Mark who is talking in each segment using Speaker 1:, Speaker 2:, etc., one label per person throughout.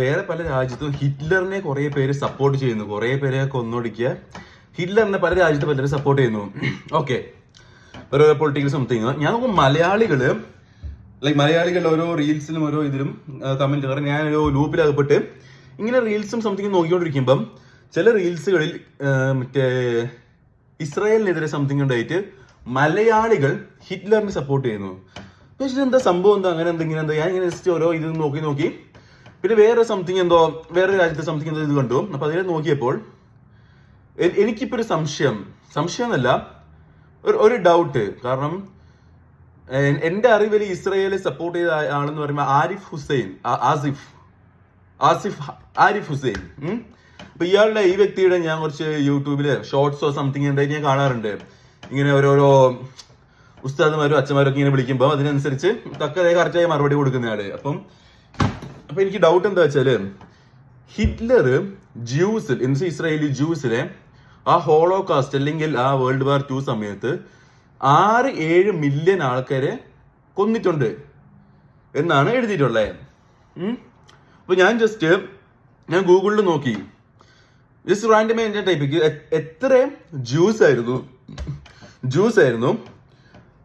Speaker 1: വേറെ പല രാജ്യത്തും ഹിറ്റ്ലറിനെ കുറെ പേര് സപ്പോർട്ട് ചെയ്യുന്നു, കുറെ പേരെ കൊന്നൊടുക്കിയ ഹിറ്റ്ലറിനെ പല രാജ്യത്ത് പലരും സപ്പോർട്ട് ചെയ്യുന്നു. ഓക്കെ, ഓരോ പൊളിറ്റിക്കൽ സംതിങ്. ഞാൻ നോക്കും മലയാളികളുടെ ഓരോ റീൽസിലും ഓരോ ഇതിലും കമന്റ്, കാരണം ഞാൻ ഒരു ലൂപ്പിലകപ്പെട്ട് ഇങ്ങനെ റീൽസും സംതിങ് നോക്കിക്കൊണ്ടിരിക്കുമ്പം ചില റീൽസുകളിൽ മറ്റേ ഇസ്രായേലിനെതിരെ സംതിങ് ഉണ്ടായിട്ട് മലയാളികൾ ഹിറ്റ്ലറിനെ സപ്പോർട്ട് ചെയ്യുന്നു. പക്ഷേ എന്താ സംഭവം, എന്താ അങ്ങനെ എന്തെങ്കിലും എന്താ? ഞാൻ ഇങ്ങനെ ജസ്റ്റ് ഓരോ ഇത് നോക്കി പിന്നെ വേറെ സംതിങ് എന്തോ വേറെ രാജ്യത്തെ സംതിങ് എന്തോ ഇത് കണ്ടു. അപ്പൊ അതിനെ നോക്കിയപ്പോൾ എനിക്കിപ്പോ ഒരു സംശയം എന്നല്ല, ഒരു ഡൗട്ട്. കാരണം എന്റെ അറിവിൽ ഇസ്രായേലെ സപ്പോർട്ട് ചെയ്ത ആളെന്ന് പറയുമ്പോൾ ആരിഫ് ഹുസൈൻ. അപ്പൊ ഇയാളുടെ ഈ വ്യക്തിയുടെ ഞാൻ കുറച്ച് യൂട്യൂബില് ഷോർട്സോ സംതിങ് എന്തായാലും ഞാൻ കാണാറുണ്ട്. ഇങ്ങനെ ഓരോരോ ഉസ്താദുമാരും അച്ഛന്മാരും ഒക്കെ ഇങ്ങനെ വിളിക്കുമ്പോൾ അതിനനുസരിച്ച് കറക്റ്റായി മറുപടി കൊടുക്കുന്നയാള്. അപ്പൊ എനിക്ക് ഡൗട്ട് എന്താ വെച്ചാല്, ഹിറ്റ്ലർ ജ്യൂസിൽ ഇസ്രായേലി ജ്യൂസിലെ ആ ഹോളോകാസ്റ്റ് അല്ലെങ്കിൽ ആ വേൾഡ് വാർ 2 സമയത്ത് 6-7 മില്യൺ ആൾക്കാരെ കൊന്നിട്ടുണ്ട് എന്നാണ് എഴുതിയിട്ടുള്ളത്. അപ്പൊ ഞാൻ ഗൂഗിളിൽ നോക്കി, ജസ്റ്റ് റാൻഡമായി എന്റെ ടൈപ്പിക്ക് എത്ര ജ്യൂസ് ആയിരുന്നു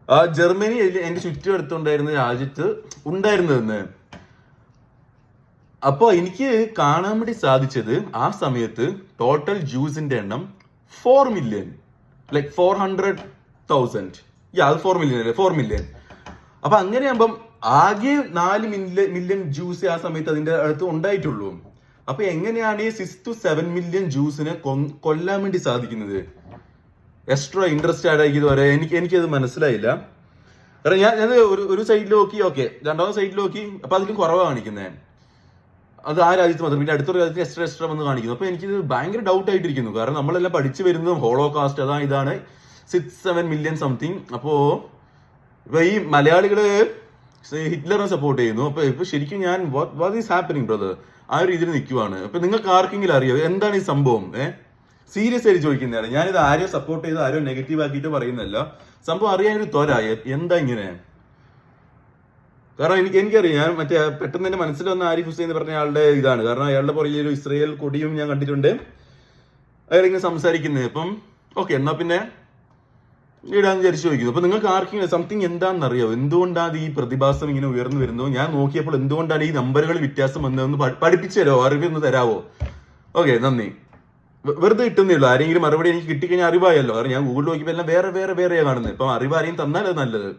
Speaker 1: ആ ജർമ്മനി എന്റെ ചുറ്റുമെടുത്തുണ്ടായിരുന്ന രാജ്യത്ത് ഉണ്ടായിരുന്നതെന്ന്. അപ്പൊ എനിക്ക് കാണാൻ വേണ്ടി സാധിച്ചത് ആ സമയത്ത് ടോട്ടൽ ജ്യൂസിന്റെ എണ്ണം 4 മില്യൺ, 400,000. അത് 4 മില്യൺ അല്ലേ, 4 മില്യൺ. അപ്പൊ അങ്ങനെയാകുമ്പം ആകെ 4 മില്യൺ ജ്യൂസ് ആ സമയത്ത് അതിന്റെ അടുത്ത് ഉണ്ടായിട്ടുള്ളൂ. അപ്പൊ എങ്ങനെയാണ് ഈ 6 to 7 മില്യൺ ജ്യൂസിനെ കൊല്ലാൻ വേണ്ടി സാധിക്കുന്നത്? എക്സ്ട്രാ ഇൻട്രസ്റ്റ് ആയിട്ട് വരെ എനിക്കത് മനസ്സിലായില്ല. കാരണം ഞാൻ ഒരു സൈഡിൽ നോക്കി, ഓക്കെ, രണ്ടാമത്തെ സൈഡിൽ നോക്കി, അപ്പൊ അതിലും കുറവാണ് കാണിക്കുന്നത്. അത് ആ രാജ്യത്ത് മാത്രം, പിന്നെ അടുത്തൊരു രാജ്യത്ത് എക്സ്ട്രാ വന്ന് കാണിക്കുന്നു. അപ്പൊ എനിക്കിത് ഭയങ്കര ഡൗട്ട് ആയിട്ടിരിക്കുന്നു. കാരണം നമ്മളെല്ലാം പഠിച്ചു വരുന്നതും ഹോളോകാസ്റ്റ് ഇതാണ് 6-7 മില്യൺ സംതിങ്. അപ്പോ ഇപ്പൊ ഈ മലയാളികള് ഹിറ്റ്ലറിനെ സപ്പോർട്ട് ചെയ്യുന്നു. ഇപ്പൊ ശരിക്കും ഞാൻ വാട്ട് ഈസ് ഹാപ്പനിങ് ബ്രദർ, ആ ഒരു രീതിയിൽ നിൽക്കുവാണ്. അപ്പൊ നിങ്ങൾക്ക് ആർക്കെങ്കിലും അറിയോ എന്താണ് ഈ സംഭവം? സീരിയസ് ആയിട്ട് ചോദിക്കുന്നതാണ്. ഞാനിത് ആരെയും സപ്പോർട്ട് ചെയ്ത് ആരോ നെഗറ്റീവ് ആക്കിയിട്ട് പറയുന്നല്ല. സംഭവം അറിയാനൊരു ത്വരായ എന്താ ഇങ്ങനെ? കാരണം എനിക്കറിയാം, ഞാൻ മറ്റേ പെട്ടെന്ന് എന്റെ മനസ്സിൽ വന്ന ആരിഫ് ഹുസൈൻ എന്ന് പറഞ്ഞ ആളുടെ ഇതാണ്. കാരണം അയാളുടെ പുറകിൽ ഒരു ഇസ്രായേൽ കൊടിയും ഞാൻ കണ്ടിട്ടുണ്ട്, അയാളിങ്ങനെ സംസാരിക്കുന്നത്. അപ്പം ഓക്കെ, എന്നാ പിന്നെ ഇടാന്ന് വിചാരിച്ചു ചോദിക്കുന്നു. അപ്പൊ നിങ്ങൾക്ക് ആർക്കെങ്കിലും സംതിങ് എന്താണെന്ന് അറിയാം, എന്തുകൊണ്ടാണ് ഈ പ്രതിഭാസം ഇങ്ങനെ ഉയർന്നു വരുന്നത്? ഞാൻ നോക്കിയപ്പോൾ എന്തുകൊണ്ടാണ് ഈ നമ്പറുകൾ വ്യത്യാസം വന്നതെന്ന് പഠിപ്പിച്ചു തരാമോ, അറിവൊന്ന് തരാവോ? ഓക്കെ, നന്ദി. വെറുതെ കിട്ടുന്നില്ല. ആരെങ്കിലും മറുപടി എനിക്ക് കിട്ടിക്കഴിഞ്ഞാൽ അറിവായല്ലോ. കാരണം ഞാൻ ഗൂഗിൾ നോക്കിയപ്പോൾ എല്ലാം വേറെയാണ് കാണുന്നത്. ഇപ്പം അറിവ് ആരെയും തന്നാൽ അത് നല്ലത്.